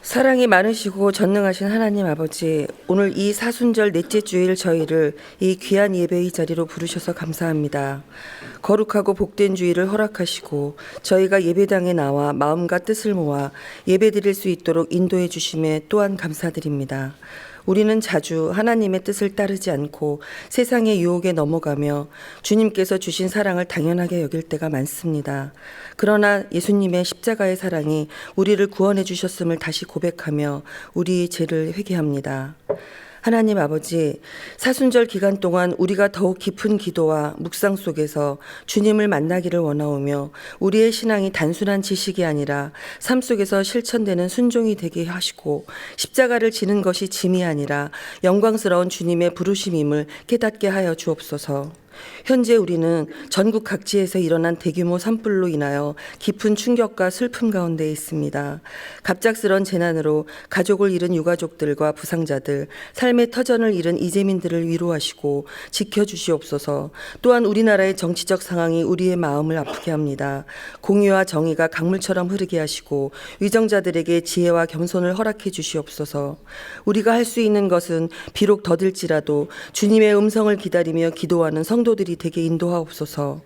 사랑이 많으시고 전능하신 하나님 아버지, 오늘 이 사순절 넷째 주일 저희를 이 귀한 예배의 자리로 부르셔서 감사합니다. 거룩하고 복된 주일을 허락하시고 저희가 예배당에 나와 마음과 뜻을 모아 예배드릴 수 있도록 인도해 주심에 또한 감사드립니다. 우리는 자주 하나님의 뜻을 따르지 않고 세상의 유혹에 넘어가며 주님께서 주신 사랑을 당연하게 여길 때가 많습니다. 그러나 예수님의 십자가의 사랑이 우리를 구원해 주셨음을 다시 고백하며 우리의 죄를 회개합니다. 하나님 아버지, 사순절 기간 동안 우리가 더욱 깊은 기도와 묵상 속에서 주님을 만나기를 원하오며 우리의 신앙이 단순한 지식이 아니라 삶 속에서 실천되는 순종이 되게 하시고 십자가를 지는 것이 짐이 아니라 영광스러운 주님의 부르심임을 깨닫게 하여 주옵소서. 현재 우리는 전국 각지에서 일어난 대규모 산불로 인하여 깊은 충격과 슬픔 가운데 있습니다. 갑작스런 재난으로 가족을 잃은 유가족들과 부상자들, 삶의 터전을 잃은 이재민들을 위로하시고 지켜주시옵소서. 또한 우리나라의 정치적 상황이 우리의 마음을 아프게 합니다. 공의와 정의가 강물처럼 흐르게 하시고 위정자들에게 지혜와 겸손을 허락해 주시옵소서. 우리가 할 수 있는 것은 비록 더딜지라도 주님의 음성을 기다리며 기도하는 성도들이 되게 인도하옵소서.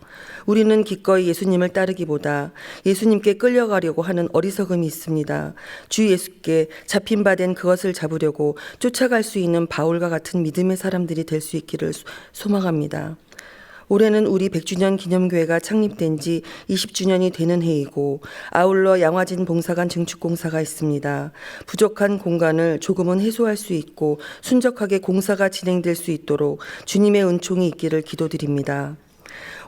우리는 기꺼이 예수님을 따르기보다 예수님께 끌려가려고 하는 어리석음이 있습니다. 주 예수께 잡힌 바 된 그것을 잡으려고 쫓아갈 수 있는 바울과 같은 믿음의 사람들이 될 수 있기를 소망합니다. 올해는 우리 100주년 기념교회가 창립된 지 20주년이 되는 해이고 아울러 양화진 봉사관 증축공사가 있습니다. 부족한 공간을 조금은 해소할 수 있고 순적하게 공사가 진행될 수 있도록 주님의 은총이 있기를 기도드립니다.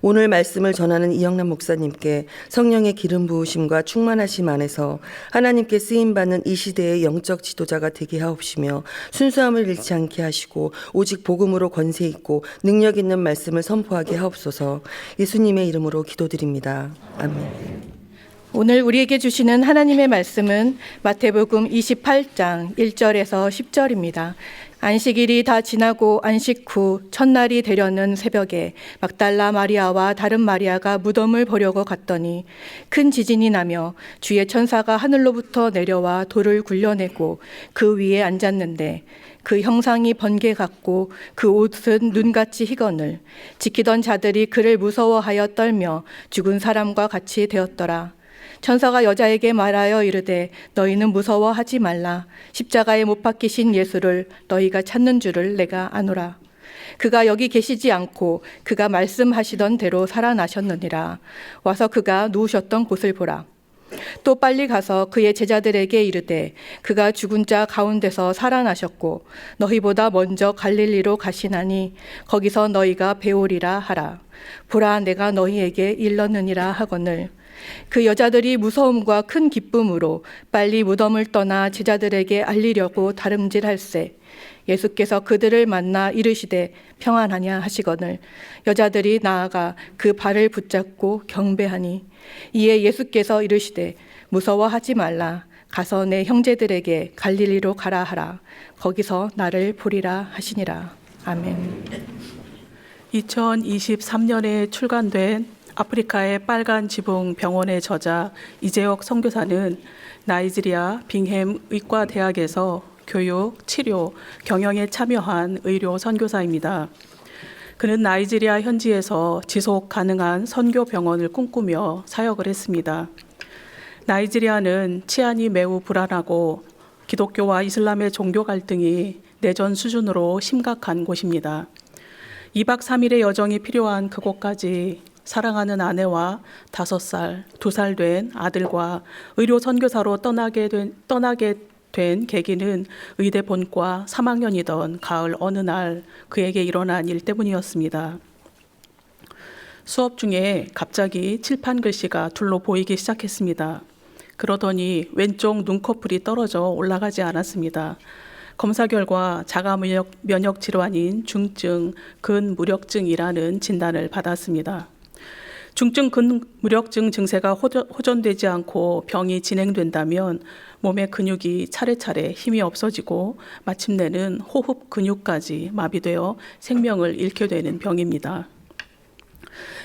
오늘 말씀을 전하는 이영남 목사님께 성령의 기름 부으심과 충만하심 안에서 하나님께 쓰임받는 이 시대의 영적 지도자가 되게 하옵시며 순수함을 잃지 않게 하시고 오직 복음으로 권세 있고 능력 있는 말씀을 선포하게 하옵소서. 예수님의 이름으로 기도드립니다. 아멘. 오늘 우리에게 주시는 하나님의 말씀은 마태복음 28장 1절에서 10절입니다. 안식일이 다 지나고 안식 후 첫날이 되려는 새벽에 막달라 마리아와 다른 마리아가 무덤을 보려고 갔더니 큰 지진이 나며 주의 천사가 하늘로부터 내려와 돌을 굴려내고 그 위에 앉았는데 그 형상이 번개 같고 그 옷은 눈같이 희거늘 지키던 자들이 그를 무서워하여 떨며 죽은 사람과 같이 되었더라. 천사가 여자에게 말하여 이르되 너희는 무서워하지 말라. 십자가에 못 박히신 예수를 너희가 찾는 줄을 내가 아노라. 그가 여기 계시지 않고 그가 말씀하시던 대로 살아나셨느니라. 와서 그가 누우셨던 곳을 보라. 또 빨리 가서 그의 제자들에게 이르되 그가 죽은 자 가운데서 살아나셨고 너희보다 먼저 갈릴리로 가시나니 거기서 너희가 배우리라 하라. 보라, 내가 너희에게 일렀느니라 하거늘. 그 여자들이 무서움과 큰 기쁨으로 빨리 무덤을 떠나 제자들에게 알리려고 다름질할세. 예수께서 그들을 만나 이르시되 평안하냐 하시거늘 여자들이 나아가 그 발을 붙잡고 경배하니 이에 예수께서 이르시되 무서워하지 말라. 가서 내 형제들에게 갈릴리로 가라 하라. 거기서 나를 보리라 하시니라. 아멘. 2023년에 출간된 아프리카의 빨간 지붕 병원의 저자 이재옥 선교사는 나이지리아 빙햄 의과대학에서 교육, 치료, 경영에 참여한 의료 선교사입니다. 그는 나이지리아 현지에서 지속 가능한 선교 병원을 꿈꾸며 사역을 했습니다. 나이지리아는 치안이 매우 불안하고 기독교와 이슬람의 종교 갈등이 내전 수준으로 심각한 곳입니다. 2박 3일의 여정이 필요한 그곳까지 사랑하는 아내와 5살, 2살 된 아들과 의료 선교사로 떠나게 된 계기는 의대 본과 3학년이던 가을 어느 날 그에게 일어난 일 때문이었습니다. 수업 중에 갑자기 칠판 글씨가 둘로 보이기 시작했습니다. 그러더니 왼쪽 눈꺼풀이 떨어져 올라가지 않았습니다. 검사 결과 자가 면역 질환인 중증 근무력증이라는 진단을 받았습니다. 중증 근무력증 증세가 호전되지 않고 병이 진행된다면 몸의 근육이 차례차례 힘이 없어지고 마침내는 호흡 근육까지 마비되어 생명을 잃게 되는 병입니다.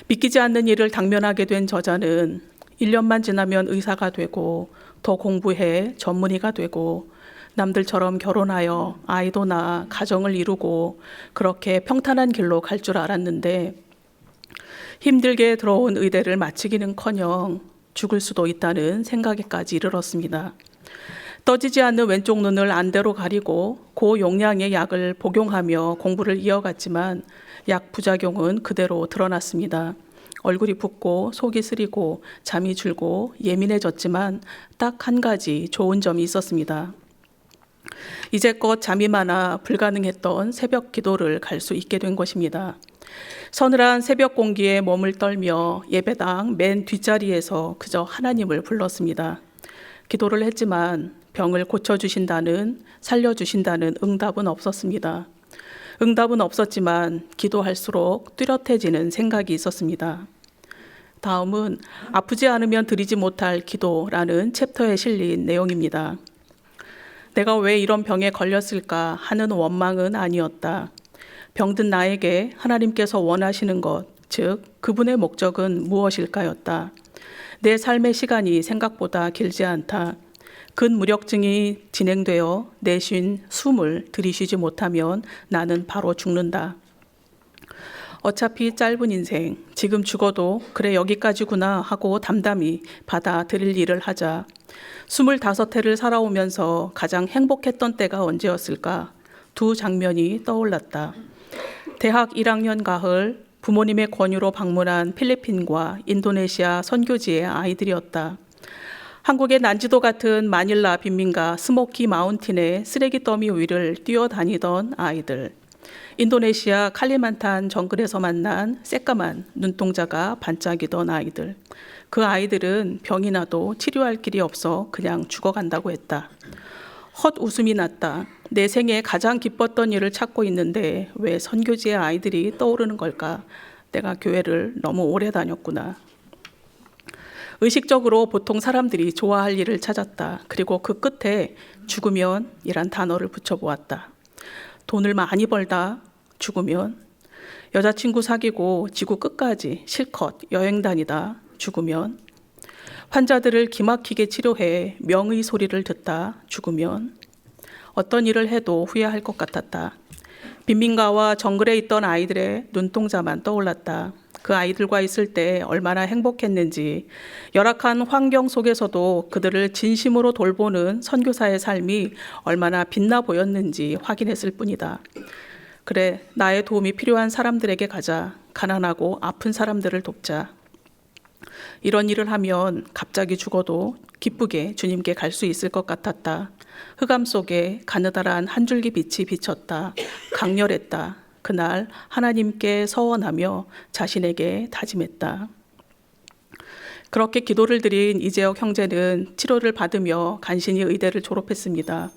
믿기지 않는 일을 당면하게 된 저자는 1년만 지나면 의사가 되고 더 공부해 전문의가 되고 남들처럼 결혼하여 아이도 낳아 가정을 이루고 그렇게 평탄한 길로 갈 줄 알았는데 힘들게 들어온 의대를 마치기는커녕 죽을 수도 있다는 생각에까지 이르렀습니다. 떠지지 않는 왼쪽 눈을 안대로 가리고 고용량의 약을 복용하며 공부를 이어갔지만 약 부작용은 그대로 드러났습니다. 얼굴이 붓고 속이 쓰리고 잠이 줄고 예민해졌지만 딱 한 가지 좋은 점이 있었습니다. 이제껏 잠이 많아 불가능했던 새벽 기도를 갈 수 있게 된 것입니다. 서늘한 새벽 공기에 몸을 떨며 예배당 맨 뒷자리에서 그저 하나님을 불렀습니다. 기도를 했지만 병을 고쳐주신다는, 살려주신다는 응답은 없었습니다. 응답은 없었지만 기도할수록 뚜렷해지는 생각이 있었습니다. 다음은 아프지 않으면 드리지 못할 기도라는 챕터에 실린 내용입니다. 내가 왜 이런 병에 걸렸을까 하는 원망은 아니었다. 병든 나에게 하나님께서 원하시는 것, 즉 그분의 목적은 무엇일까였다. 내 삶의 시간이 생각보다 길지 않다. 근무력증이 진행되어 내쉰 숨을 들이쉬지 못하면 나는 바로 죽는다. 어차피 짧은 인생, 지금 죽어도 그래 여기까지구나 하고 담담히 받아들일 일을 하자. 25해를 살아오면서 가장 행복했던 때가 언제였을까? 두 장면이 떠올랐다. 대학 1학년 가을 부모님의 권유로 방문한 필리핀과 인도네시아 선교지의 아이들이었다. 한국의 난지도 같은 마닐라 빈민가 스모키 마운틴의 쓰레기 더미 위를 뛰어다니던 아이들. 인도네시아 칼리만탄 정글에서 만난 새까만 눈동자가 반짝이던 아이들. 그 아이들은 병이 나도 치료할 길이 없어 그냥 죽어간다고 했다. 헛웃음이 났다. 내 생에 가장 기뻤던 일을 찾고 있는데 왜 선교지의 아이들이 떠오르는 걸까? 내가 교회를 너무 오래 다녔구나. 의식적으로 보통 사람들이 좋아할 일을 찾았다. 그리고 그 끝에 죽으면 이란 단어를 붙여보았다. 돈을 많이 벌다 죽으면, 여자친구 사귀고 지구 끝까지 실컷 여행 다니다 죽으면, 환자들을 기막히게 치료해 명의 소리를 듣다 죽으면, 어떤 일을 해도 후회할 것 같았다. 빈민가와 정글에 있던 아이들의 눈동자만 떠올랐다. 그 아이들과 있을 때 얼마나 행복했는지, 열악한 환경 속에서도 그들을 진심으로 돌보는 선교사의 삶이 얼마나 빛나 보였는지 확인했을 뿐이다. 그래, 나의 도움이 필요한 사람들에게 가자. 가난하고 아픈 사람들을 돕자. 이런 일을 하면 갑자기 죽어도 기쁘게 주님께 갈 수 있을 것 같았다. 흑암 속에 가느다란 한 줄기 빛이 비쳤다. 강렬했다. 그날 하나님께 서원하며 자신에게 다짐했다. 그렇게 기도를 드린 이재혁 형제는 치료를 받으며 간신히 의대를 졸업했습니다.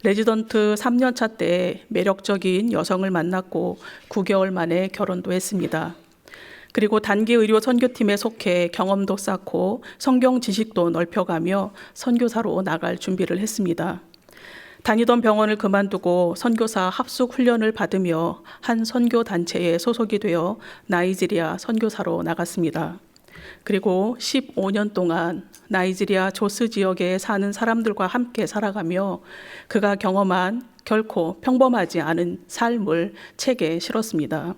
레지던트 3년차 때 매력적인 여성을 만났고 9개월 만에 결혼도 했습니다. 그리고 단기 의료 선교팀에 속해 경험도 쌓고 성경 지식도 넓혀가며 선교사로 나갈 준비를 했습니다. 다니던 병원을 그만두고 선교사 합숙 훈련을 받으며 한 선교 단체에 소속이 되어 나이지리아 선교사로 나갔습니다. 그리고 15년 동안 나이지리아 조스 지역에 사는 사람들과 함께 살아가며 그가 경험한 결코 평범하지 않은 삶을 책에 실었습니다.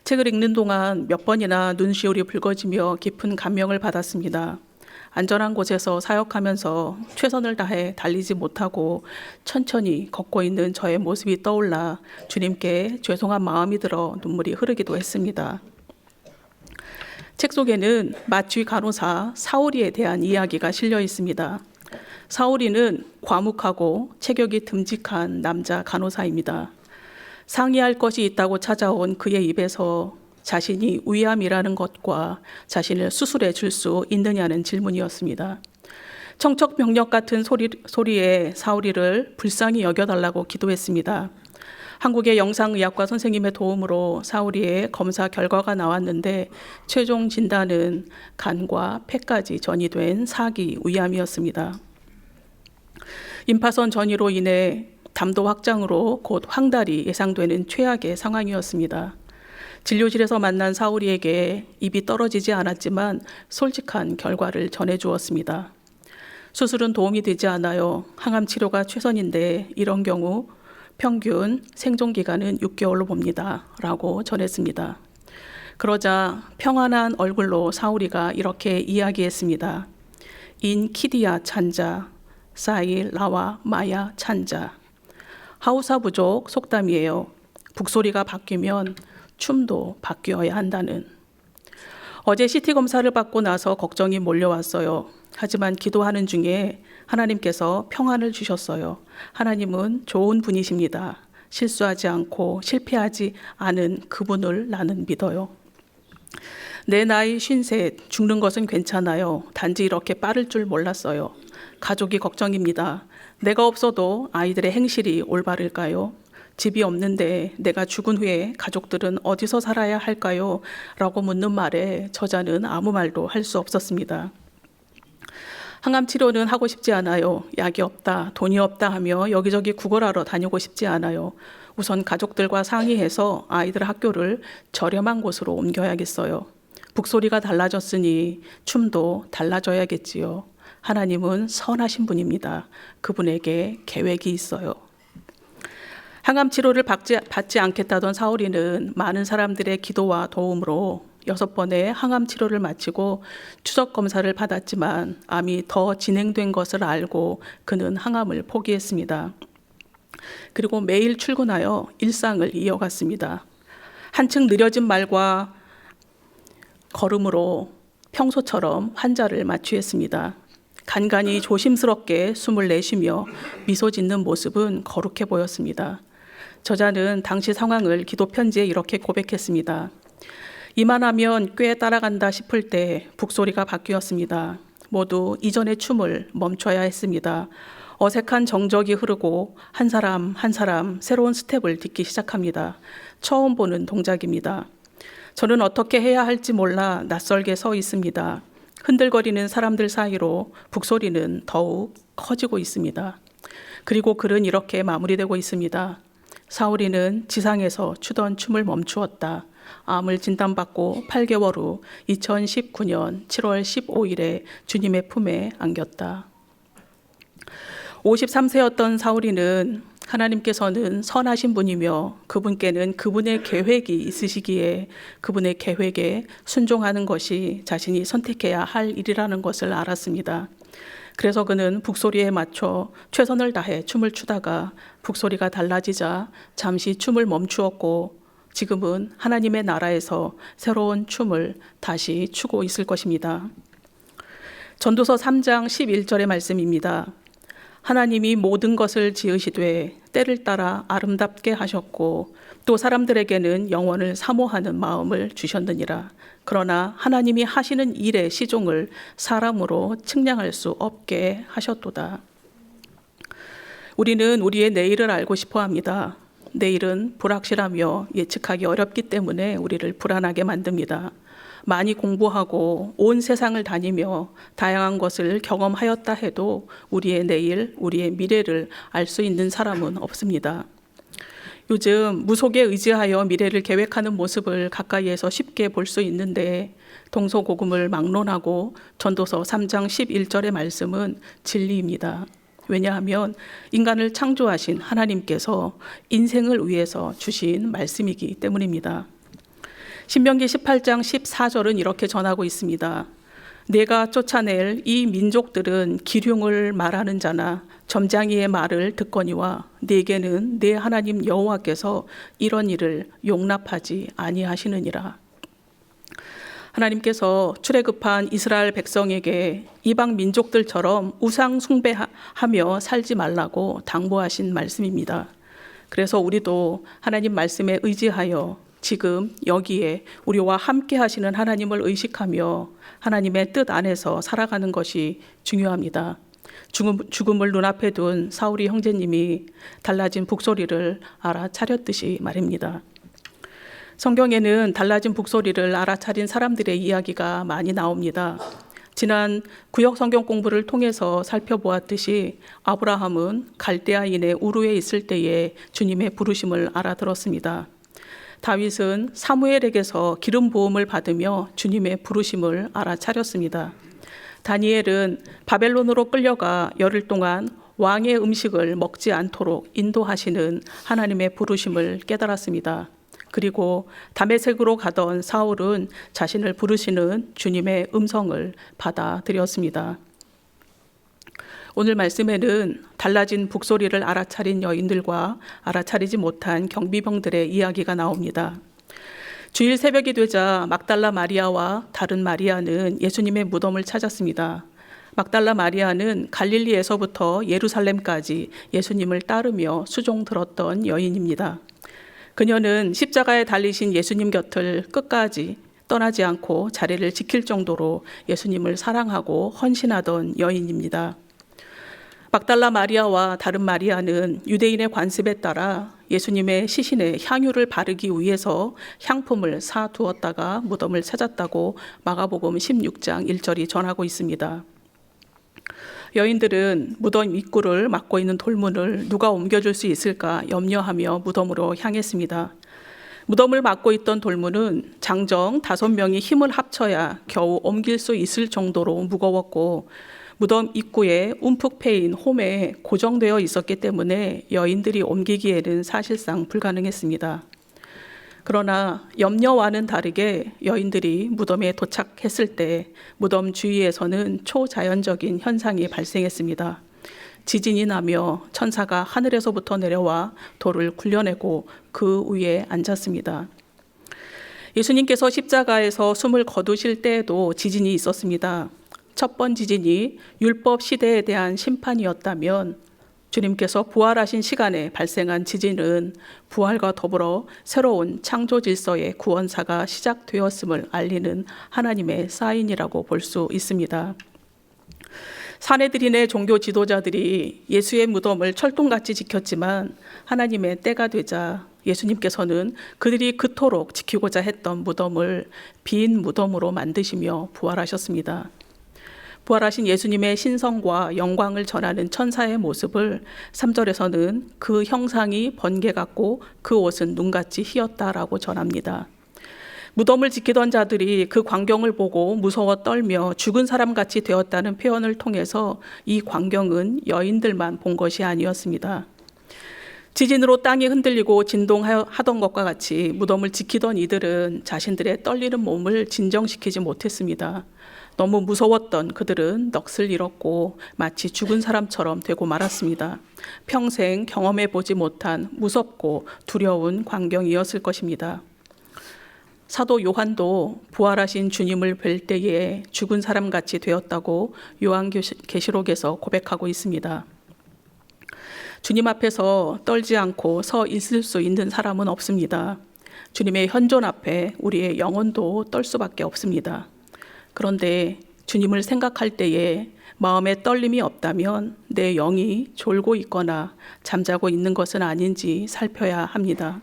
책을 읽는 동안 몇 번이나 눈시울이 붉어지며 깊은 감명을 받았습니다. 안전한 곳에서 사역하면서 최선을 다해 달리지 못하고 천천히 걷고 있는 저의 모습이 떠올라 주님께 죄송한 마음이 들어 눈물이 흐르기도 했습니다. 책 속에는 마취 간호사 사오리에 대한 이야기가 실려 있습니다. 사오리는 과묵하고 체격이 듬직한 남자 간호사입니다. 상의할 것이 있다고 찾아온 그의 입에서 자신이 위암이라는 것과 자신을 수술해 줄 수 있느냐는 질문이었습니다. 청척병력 같은 소리에 사오리를 불쌍히 여겨달라고 기도했습니다. 한국의 영상의학과 선생님의 도움으로 사오리의 검사 결과가 나왔는데 최종 진단은 간과 폐까지 전이된 4기 위암이었습니다. 임파선 전이로 인해 담도 확장으로 곧 황달이 예상되는 최악의 상황이었습니다. 진료실에서 만난 사오리에게 입이 떨어지지 않았지만 솔직한 결과를 전해주었습니다. 수술은 도움이 되지 않아요. 항암 치료가 최선인데 이런 경우 평균 생존 기간은 6개월로 봅니다. 라고 전했습니다. 그러자 평안한 얼굴로 사울이가 이렇게 이야기했습니다. 인 키디야 찬자, 사이 라와 마야 찬자. 하우사 부족 속담이에요. 북소리가 바뀌면 춤도 바뀌어야 한다는. 어제 CT 검사를 받고 나서 걱정이 몰려왔어요. 하지만 기도하는 중에 하나님께서 평안을 주셨어요. 하나님은 좋은 분이십니다. 실수하지 않고 실패하지 않은 그분을 나는 믿어요. 내 나이 53, 죽는 것은 괜찮아요. 단지 이렇게 빠를 줄 몰랐어요. 가족이 걱정입니다. 내가 없어도 아이들의 행실이 올바를까요? 집이 없는데 내가 죽은 후에 가족들은 어디서 살아야 할까요? 라고 묻는 말에 저자는 아무 말도 할 수 없었습니다. 항암 치료는 하고 싶지 않아요. 약이 없다, 돈이 없다 하며 여기저기 구걸하러 다니고 싶지 않아요. 우선 가족들과 상의해서 아이들 학교를 저렴한 곳으로 옮겨야겠어요. 북소리가 달라졌으니 춤도 달라져야겠지요. 하나님은 선하신 분입니다. 그분에게 계획이 있어요. 항암 치료를 받지 않겠다던 사울이는 많은 사람들의 기도와 도움으로 6번의 항암 치료를 마치고 추적 검사를 받았지만 암이 더 진행된 것을 알고 그는 항암을 포기했습니다. 그리고 매일 출근하여 일상을 이어갔습니다. 한층 느려진 말과 걸음으로 평소처럼 환자를 마취했습니다. 간간히 조심스럽게 숨을 내쉬며 미소 짓는 모습은 거룩해 보였습니다. 저자는 당시 상황을 기도 편지에 이렇게 고백했습니다. 이만하면 꽤 따라간다 싶을 때 북소리가 바뀌었습니다. 모두 이전의 춤을 멈춰야 했습니다. 어색한 정적이 흐르고 한 사람 한 사람 새로운 스텝을 딛기 시작합니다. 처음 보는 동작입니다. 저는 어떻게 해야 할지 몰라 낯설게 서 있습니다. 흔들거리는 사람들 사이로 북소리는 더욱 커지고 있습니다. 그리고 글은 이렇게 마무리되고 있습니다. 사울이는 지상에서 추던 춤을 멈추었다. 암을 진단받고 8개월 후 2019년 7월 15일에 주님의 품에 안겼다. 53세였던 사울이는 하나님께서는 선하신 분이며 그분께는 그분의 계획이 있으시기에 그분의 계획에 순종하는 것이 자신이 선택해야 할 일이라는 것을 알았습니다. 그래서 그는 북소리에 맞춰 최선을 다해 춤을 추다가 북소리가 달라지자 잠시 춤을 멈추었고 지금은 하나님의 나라에서 새로운 춤을 다시 추고 있을 것입니다. 전도서 3장 11절의 말씀입니다. 하나님이 모든 것을 지으시되 때를 따라 아름답게 하셨고 또 사람들에게는 영원을 사모하는 마음을 주셨느니라. 그러나 하나님이 하시는 일의 시종을 사람으로 측량할 수 없게 하셨도다. 우리는 우리의 내일을 알고 싶어 합니다. 내일은 불확실하며 예측하기 어렵기 때문에 우리를 불안하게 만듭니다. 많이 공부하고 온 세상을 다니며 다양한 것을 경험하였다 해도 우리의 내일, 우리의 미래를 알 수 있는 사람은 없습니다. 요즘 무속에 의지하여 미래를 계획하는 모습을 가까이에서 쉽게 볼 수 있는데 동서고금을 막론하고 전도서 3장 11절의 말씀은 진리입니다. 왜냐하면 인간을 창조하신 하나님께서 인생을 위해서 주신 말씀이기 때문입니다. 신명기 18장 14절은 이렇게 전하고 있습니다. 내가 쫓아낼 이 민족들은 기륭을 말하는 자나 점장이의 말을 듣거니와 네게는 내 하나님 여호와께서 이런 일을 용납하지 아니하시느니라. 하나님께서 출애굽한 이스라엘 백성에게 이방 민족들처럼 우상 숭배하며 살지 말라고 당부하신 말씀입니다. 그래서 우리도 하나님 말씀에 의지하여 지금 여기에 우리와 함께 하시는 하나님을 의식하며 하나님의 뜻 안에서 살아가는 것이 중요합니다. 죽음을 눈앞에 둔 사울이 형제님이 달라진 북소리를 알아차렸듯이 말입니다. 성경에는 달라진 북소리를 알아차린 사람들의 이야기가 많이 나옵니다. 지난 구역 성경 공부를 통해서 살펴보았듯이 아브라함은 갈대아인의 우르에 있을 때에 주님의 부르심을 알아들었습니다. 다윗은 사무엘에게서 기름 부음을 받으며 주님의 부르심을 알아차렸습니다. 다니엘은 바벨론으로 끌려가 열흘 동안 왕의 음식을 먹지 않도록 인도하시는 하나님의 부르심을 깨달았습니다. 그리고 다메섹으로 가던 사울은 자신을 부르시는 주님의 음성을 받아들였습니다. 오늘 말씀에는 달라진 북소리를 알아차린 여인들과 알아차리지 못한 경비병들의 이야기가 나옵니다. 주일 새벽이 되자 막달라 마리아와 다른 마리아는 예수님의 무덤을 찾았습니다. 막달라 마리아는 갈릴리에서부터 예루살렘까지 예수님을 따르며 수종 들었던 여인입니다. 그녀는 십자가에 달리신 예수님 곁을 끝까지 떠나지 않고 자리를 지킬 정도로 예수님을 사랑하고 헌신하던 여인입니다. 막달라 마리아와 다른 마리아는 유대인의 관습에 따라 예수님의 시신에 향유를 바르기 위해서 향품을 사두었다가 무덤을 찾았다고 마가복음 16장 1절이 전하고 있습니다. 여인들은 무덤 입구를 막고 있는 돌문을 누가 옮겨줄 수 있을까 염려하며 무덤으로 향했습니다. 무덤을 막고 있던 돌문은 장정 5명이 힘을 합쳐야 겨우 옮길 수 있을 정도로 무거웠고 무덤 입구에 움푹 패인 홈에 고정되어 있었기 때문에 여인들이 옮기기에는 사실상 불가능했습니다. 그러나 염려와는 다르게 여인들이 무덤에 도착했을 때 무덤 주위에서는 초자연적인 현상이 발생했습니다. 지진이 나며 천사가 하늘에서부터 내려와 돌을 굴려내고 그 위에 앉았습니다. 예수님께서 십자가에서 숨을 거두실 때에도 지진이 있었습니다. 첫 번 지진이 율법 시대에 대한 심판이었다면 주님께서 부활하신 시간에 발생한 지진은 부활과 더불어 새로운 창조 질서의 구원사가 시작되었음을 알리는 하나님의 사인이라고 볼 수 있습니다. 사내들인의 종교 지도자들이 예수의 무덤을 철통같이 지켰지만 하나님의 때가 되자 예수님께서는 그들이 그토록 지키고자 했던 무덤을 빈 무덤으로 만드시며 부활하셨습니다. 부활하신 예수님의 신성과 영광을 전하는 천사의 모습을 3절에서는 그 형상이 번개 같고 그 옷은 눈같이 희었다라고 전합니다. 무덤을 지키던 자들이 그 광경을 보고 무서워 떨며 죽은 사람같이 되었다는 표현을 통해서 이 광경은 여인들만 본 것이 아니었습니다. 지진으로 땅이 흔들리고 진동하던 것과 같이 무덤을 지키던 이들은 자신들의 떨리는 몸을 진정시키지 못했습니다. 너무 무서웠던 그들은 넋을 잃었고 마치 죽은 사람처럼 되고 말았습니다. 평생 경험해 보지 못한 무섭고 두려운 광경이었을 것입니다. 사도 요한도 부활하신 주님을 뵐 때에 죽은 사람같이 되었다고 요한계시록에서 고백하고 있습니다. 주님 앞에서 떨지 않고 서 있을 수 있는 사람은 없습니다. 주님의 현존 앞에 우리의 영혼도 떨 수밖에 없습니다. 그런데 주님을 생각할 때에 마음에 떨림이 없다면 내 영이 졸고 있거나 잠자고 있는 것은 아닌지 살펴야 합니다.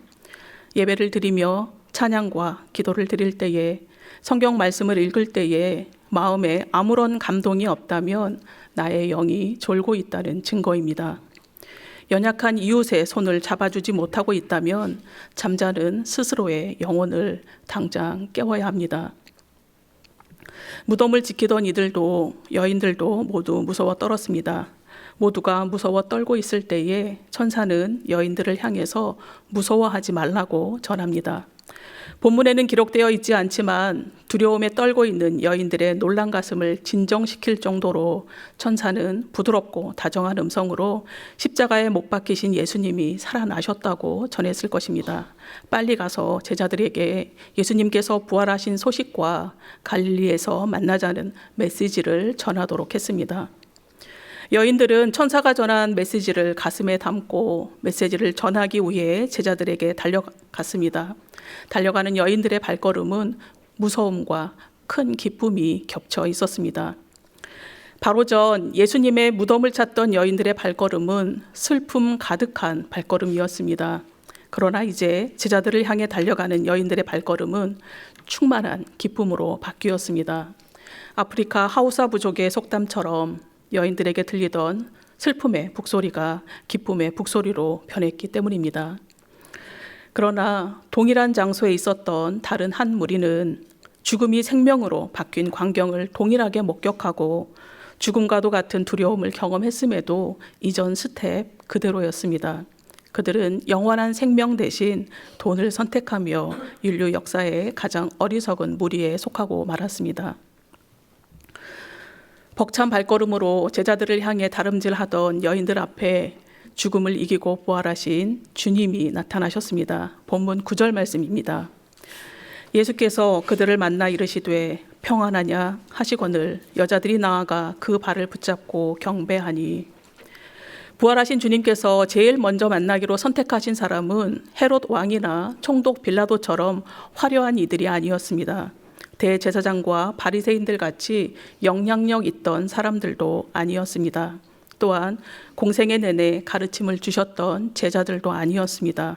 예배를 드리며 찬양과 기도를 드릴 때에 성경 말씀을 읽을 때에 마음에 아무런 감동이 없다면 나의 영이 졸고 있다는 증거입니다. 연약한 이웃의 손을 잡아주지 못하고 있다면 잠자는 스스로의 영혼을 당장 깨워야 합니다. 무덤을 지키던 이들도 여인들도 모두 무서워 떨었습니다. 모두가 무서워 떨고 있을 때에 천사는 여인들을 향해서 무서워하지 말라고 전합니다. 본문에는 기록되어 있지 않지만 두려움에 떨고 있는 여인들의 놀란 가슴을 진정시킬 정도로 천사는 부드럽고 다정한 음성으로 십자가에 못 박히신 예수님이 살아나셨다고 전했을 것입니다. 빨리 가서 제자들에게 예수님께서 부활하신 소식과 갈릴리에서 만나자는 메시지를 전하도록 했습니다. 여인들은 천사가 전한 메시지를 가슴에 담고 메시지를 전하기 위해 제자들에게 달려갔습니다. 달려가는 여인들의 발걸음은 무서움과 큰 기쁨이 겹쳐 있었습니다. 바로 전 예수님의 무덤을 찾던 여인들의 발걸음은 슬픔 가득한 발걸음이었습니다. 그러나 이제 제자들을 향해 달려가는 여인들의 발걸음은 충만한 기쁨으로 바뀌었습니다. 아프리카 하우사 부족의 속담처럼 여인들에게 들리던 슬픔의 북소리가 기쁨의 북소리로 변했기 때문입니다. 그러나 동일한 장소에 있었던 다른 한 무리는 죽음이 생명으로 바뀐 광경을 동일하게 목격하고 죽음과도 같은 두려움을 경험했음에도 이전 스텝 그대로였습니다. 그들은 영원한 생명 대신 돈을 선택하며 인류 역사의 가장 어리석은 무리에 속하고 말았습니다. 벅찬 발걸음으로 제자들을 향해 다름질하던 여인들 앞에 죽음을 이기고 부활하신 주님이 나타나셨습니다. 본문 9절 말씀입니다. 예수께서 그들을 만나 이르시되 평안하냐 하시거늘 여자들이 나아가 그 발을 붙잡고 경배하니. 부활하신 주님께서 제일 먼저 만나기로 선택하신 사람은 헤롯 왕이나 총독 빌라도처럼 화려한 이들이 아니었습니다. 대제사장과 바리새인들 같이 영향력 있던 사람들도 아니었습니다. 또한 공생애 내내 가르침을 주셨던 제자들도 아니었습니다.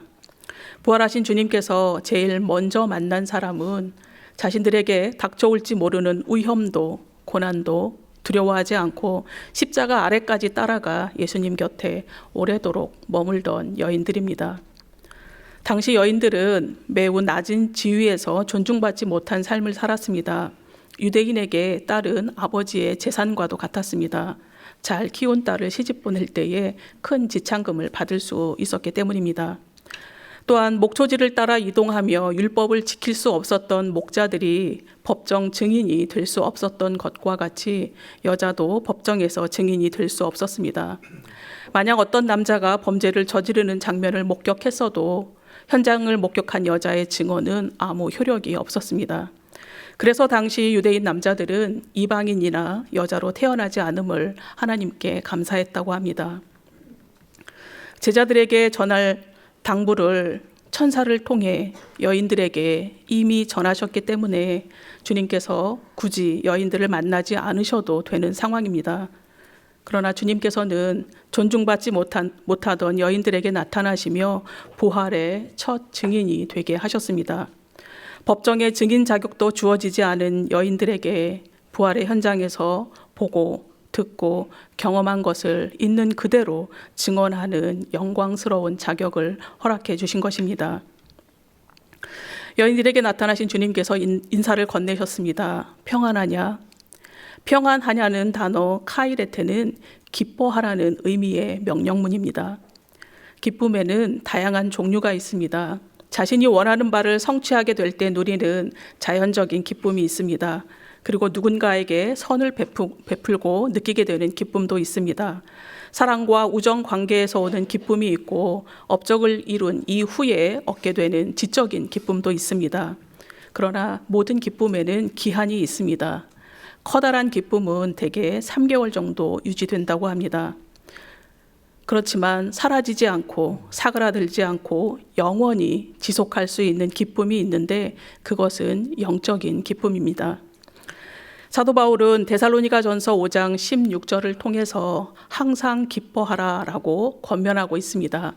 부활하신 주님께서 제일 먼저 만난 사람은 자신들에게 닥쳐올지 모르는 위험도 고난도 두려워하지 않고 십자가 아래까지 따라가 예수님 곁에 오래도록 머물던 여인들입니다. 당시 여인들은 매우 낮은 지위에서 존중받지 못한 삶을 살았습니다. 유대인에게 딸은 아버지의 재산과도 같았습니다. 잘 키운 딸을 시집 보낼 때에 큰 지참금을 받을 수 있었기 때문입니다. 또한 목초지를 따라 이동하며 율법을 지킬 수 없었던 목자들이 법정 증인이 될 수 없었던 것과 같이 여자도 법정에서 증인이 될 수 없었습니다. 만약 어떤 남자가 범죄를 저지르는 장면을 목격했어도 현장을 목격한 여자의 증언은 아무 효력이 없었습니다. 그래서 당시 유대인 남자들은 이방인이나 여자로 태어나지 않음을 하나님께 감사했다고 합니다. 제자들에게 전할 당부를 천사를 통해 여인들에게 이미 전하셨기 때문에 주님께서 굳이 여인들을 만나지 않으셔도 되는 상황입니다. 그러나 주님께서는 존중받지 못하던 여인들에게 나타나시며 부활의 첫 증인이 되게 하셨습니다. 법정의 증인 자격도 주어지지 않은 여인들에게 부활의 현장에서 보고 듣고 경험한 것을 있는 그대로 증언하는 영광스러운 자격을 허락해 주신 것입니다. 여인들에게 나타나신 주님께서 인사를 건네셨습니다. 평안하냐? 평안하냐는 단어 카이레테는 기뻐하라는 의미의 명령문입니다. 기쁨에는 다양한 종류가 있습니다. 자신이 원하는 바를 성취하게 될 때 누리는 자연적인 기쁨이 있습니다. 그리고 누군가에게 선을 베풀고 느끼게 되는 기쁨도 있습니다. 사랑과 우정 관계에서 오는 기쁨이 있고 업적을 이룬 이후에 얻게 되는 지적인 기쁨도 있습니다. 그러나 모든 기쁨에는 기한이 있습니다. 커다란 기쁨은 대개 3개월 정도 유지된다고 합니다. 그렇지만 사라지지 않고 사그라들지 않고 영원히 지속할 수 있는 기쁨이 있는데 그것은 영적인 기쁨입니다. 사도 바울은 데살로니가전서 5장 16절을 통해서 항상 기뻐하라라고 권면하고 있습니다.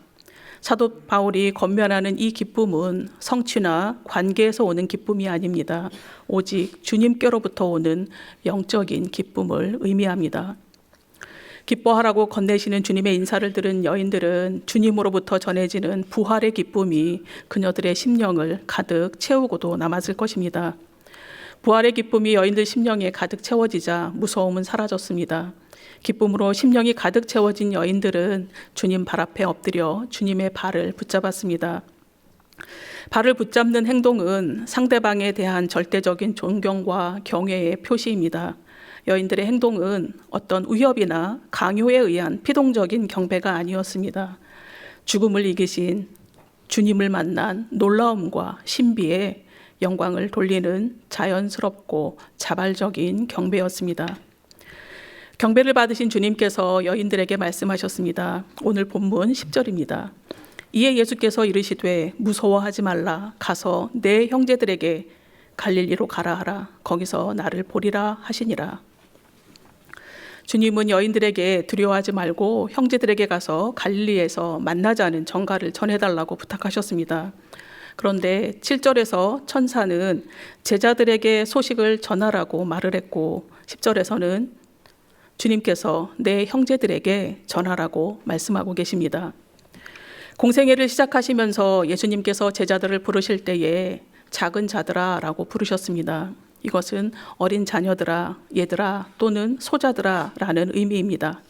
사도 바울이 권면하는 이 기쁨은 성취나 관계에서 오는 기쁨이 아닙니다. 오직 주님께로부터 오는 영적인 기쁨을 의미합니다. 기뻐하라고 건네시는 주님의 인사를 들은 여인들은 주님으로부터 전해지는 부활의 기쁨이 그녀들의 심령을 가득 채우고도 남았을 것입니다. 부활의 기쁨이 여인들 심령에 가득 채워지자 무서움은 사라졌습니다. 기쁨으로 심령이 가득 채워진 여인들은 주님 발 앞에 엎드려 주님의 발을 붙잡았습니다. 발을 붙잡는 행동은 상대방에 대한 절대적인 존경과 경외의 표시입니다. 여인들의 행동은 어떤 위협이나 강요에 의한 피동적인 경배가 아니었습니다. 죽음을 이기신 주님을 만난 놀라움과 신비에 영광을 돌리는 자연스럽고 자발적인 경배였습니다. 경배를 받으신 주님께서 여인들에게 말씀하셨습니다. 오늘 본문 10절입니다. 이에 예수께서 이르시되 무서워하지 말라. 가서 내 형제들에게 갈릴리로 가라 하라. 거기서 나를 보리라 하시니라. 주님은 여인들에게 두려워하지 말고 형제들에게 가서 갈릴리에서 만나자는 전가를 전해달라고 부탁하셨습니다. 그런데 7절에서 천사는 제자들에게 소식을 전하라고 말을 했고 10절에서는 주님께서 내 형제들에게 전하라고 말씀하고 계십니다. 공생애를 시작하시면서 예수님께서 제자들을 부르실 때에 작은 자들아 라고 부르셨습니다. 이것은 어린 자녀들아, 얘들아 또는 소자들아 라는 의미입니다.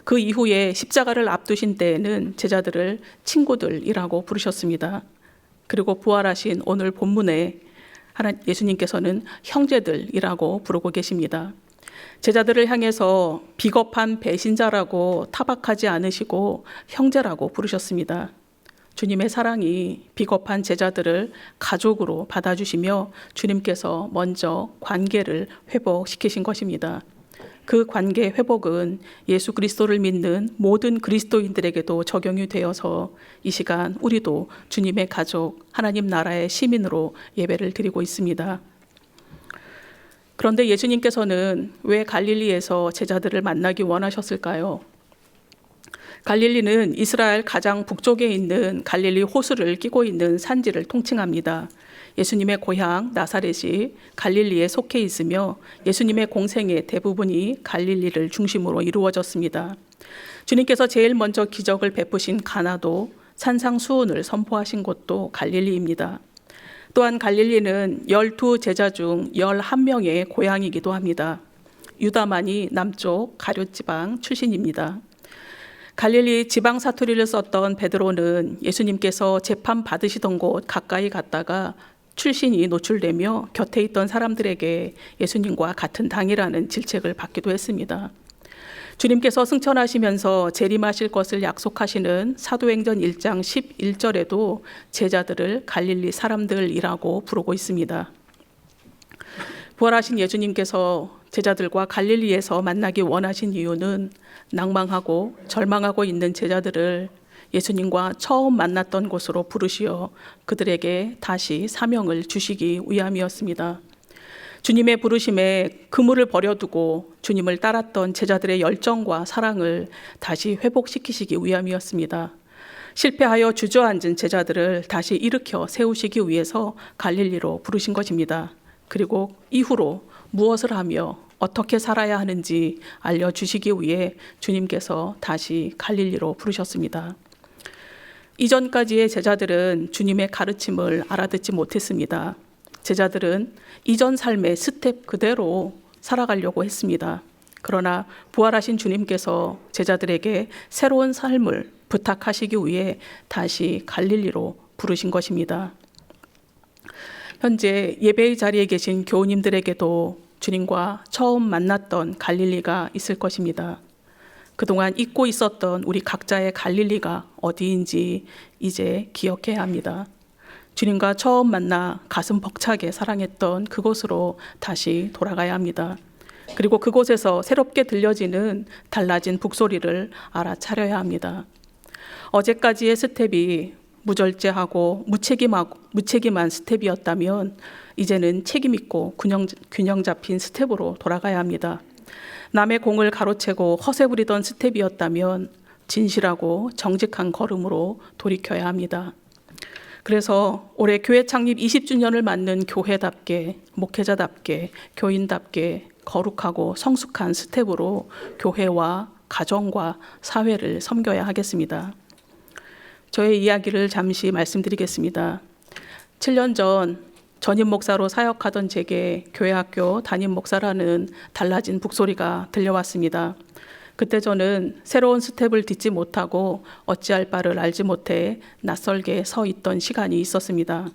그 이후에 십자가를 앞두신 때에는 제자들을 친구들이라고 부르셨습니다. 그리고 부활하신 오늘 본문에 예수님께서는 형제들이라고 부르고 계십니다. 제자들을 향해서 비겁한 배신자라고 타박하지 않으시고 형제라고 부르셨습니다. 주님의 사랑이 비겁한 제자들을 가족으로 받아주시며 주님께서 먼저 관계를 회복시키신 것입니다. 그 관계 회복은 예수 그리스도를 믿는 모든 그리스도인들에게도 적용이 되어서 이 시간 우리도 주님의 가족, 하나님 나라의 시민으로 예배를 드리고 있습니다. 그런데 예수님께서는 왜 갈릴리에서 제자들을 만나기 원하셨을까요? 갈릴리는 이스라엘 가장 북쪽에 있는 갈릴리 호수를 끼고 있는 산지를 통칭합니다. 예수님의 고향 나사렛이 갈릴리에 속해 있으며 예수님의 공생의 대부분이 갈릴리를 중심으로 이루어졌습니다. 주님께서 제일 먼저 기적을 베푸신 가나도 산상수훈을 선포하신 곳도 갈릴리입니다. 또한 갈릴리는 12제자 중 11명의 고향이기도 합니다. 유다만이 남쪽 가룟지방 출신입니다. 갈릴리 지방 사투리를 썼던 베드로는 예수님께서 재판 받으시던 곳 가까이 갔다가 출신이 노출되며 곁에 있던 사람들에게 예수님과 같은 당이라는 질책을 받기도 했습니다. 주님께서 승천하시면서 재림하실 것을 약속하시는 사도행전 1장 11절에도 제자들을 갈릴리 사람들이라고 부르고 있습니다. 부활하신 예수님께서 제자들과 갈릴리에서 만나기 원하신 이유는 낭망하고 절망하고 있는 제자들을 예수님과 처음 만났던 곳으로 부르시어 그들에게 다시 사명을 주시기 위함이었습니다. 주님의 부르심에 그물을 버려두고 주님을 따랐던 제자들의 열정과 사랑을 다시 회복시키시기 위함이었습니다. 실패하여 주저앉은 제자들을 다시 일으켜 세우시기 위해서 갈릴리로 부르신 것입니다. 그리고 이후로 무엇을 하며 어떻게 살아야 하는지 알려주시기 위해 주님께서 다시 갈릴리로 부르셨습니다. 이전까지의 제자들은 주님의 가르침을 알아듣지 못했습니다. 제자들은 이전 삶의 스텝 그대로 살아가려고 했습니다. 그러나 부활하신 주님께서 제자들에게 새로운 삶을 부탁하시기 위해 다시 갈릴리로 부르신 것입니다. 현재 예배의 자리에 계신 교우님들에게도 주님과 처음 만났던 갈릴리가 있을 것입니다. 그동안 잊고 있었던 우리 각자의 갈릴리가 어디인지 이제 기억해야 합니다. 주님과 처음 만나 가슴 벅차게 사랑했던 그곳으로 다시 돌아가야 합니다. 그리고 그곳에서 새롭게 들려지는 달라진 북소리를 알아차려야 합니다. 어제까지의 스텝이 무절제하고 무책임한 스텝이었다면 이제는 책임있고 균형 잡힌 스텝으로 돌아가야 합니다. 남의 공을 가로채고 허세 부리던 스텝이었다면 진실하고 정직한 걸음으로 돌이켜야 합니다. 그래서 올해 교회 창립 20주년을 맞는 교회답게, 목회자답게, 교인답게 거룩하고 성숙한 스텝으로 교회와 가정과 사회를 섬겨야 하겠습니다. 저의 이야기를 잠시 말씀드리겠습니다. 7년 전 전임 목사로 사역하던 제게 교회학교 담임 목사라는 달라진 북소리가 들려왔습니다. 그때 저는 새로운 스텝을 딛지 못하고 어찌할 바를 알지 못해 낯설게 서 있던 시간이 있었습니다.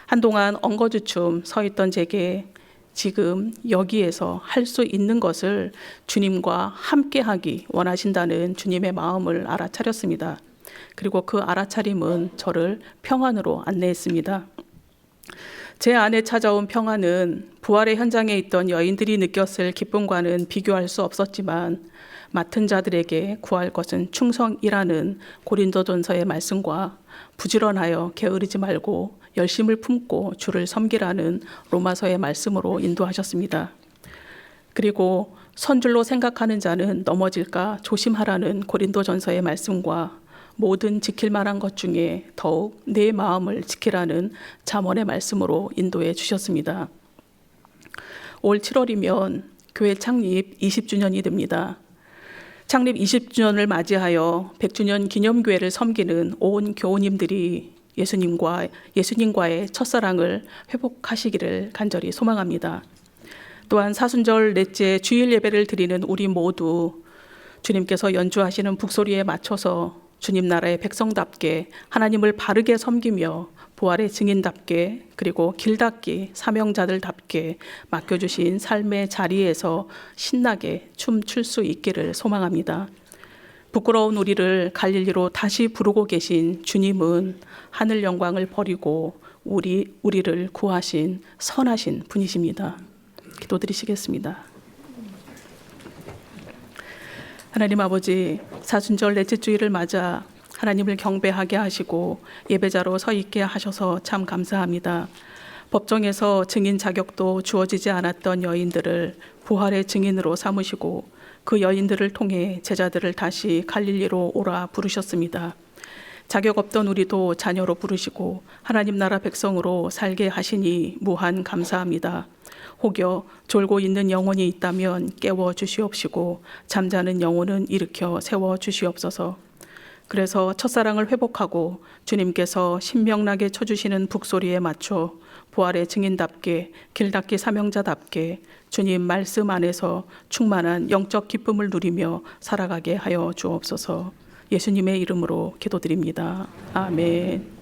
한동안 엉거주춤 서 있던 제게 지금 여기에서 할 수 있는 것을 주님과 함께하기 원하신다는 주님의 마음을 알아차렸습니다. 그리고 그 알아차림은 저를 평안으로 안내했습니다. 제 안에 찾아온 평안은 부활의 현장에 있던 여인들이 느꼈을 기쁨과는 비교할 수 없었지만 맡은 자들에게 구할 것은 충성이라는 고린도전서의 말씀과 부지런하여 게으르지 말고 열심을 품고 주를 섬기라는 로마서의 말씀으로 인도하셨습니다. 그리고 선줄로 생각하는 자는 넘어질까 조심하라는 고린도전서의 말씀과 모든 지킬 만한 것 중에 더욱 내 마음을 지키라는 잠언의 말씀으로 인도해 주셨습니다. 올 7월이면 교회 창립 20주년이 됩니다. 창립 20주년을 맞이하여 100주년 기념교회를 섬기는 온 교우님들이 예수님과의 첫사랑을 회복하시기를 간절히 소망합니다. 또한 사순절 넷째 주일 예배를 드리는 우리 모두 주님께서 연주하시는 북소리에 맞춰서 주님 나라의 백성답게 하나님을 바르게 섬기며 부활의 증인답게 그리고 길닦기 사명자들답게 맡겨주신 삶의 자리에서 신나게 춤출 수 있기를 소망합니다. 부끄러운 우리를 갈릴리로 다시 부르고 계신 주님은 하늘 영광을 버리고 우리를 구하신 선하신 분이십니다. 기도드리시겠습니다. 하나님 아버지, 사순절 넷째 주일을 맞아 하나님을 경배하게 하시고 예배자로 서 있게 하셔서 참 감사합니다. 법정에서 증인 자격도 주어지지 않았던 여인들을 부활의 증인으로 삼으시고 그 여인들을 통해 제자들을 다시 갈릴리로 오라 부르셨습니다. 자격 없던 우리도 자녀로 부르시고 하나님 나라 백성으로 살게 하시니 무한 감사합니다. 혹여 졸고 있는 영혼이 있다면 깨워 주시옵시고 잠자는 영혼은 일으켜 세워 주시옵소서. 그래서 첫사랑을 회복하고 주님께서 신명나게 쳐주시는 북소리에 맞춰 부활의 증인답게 길닦기 사명자답게 주님 말씀 안에서 충만한 영적 기쁨을 누리며 살아가게 하여 주옵소서. 예수님의 이름으로 기도드립니다. 아멘.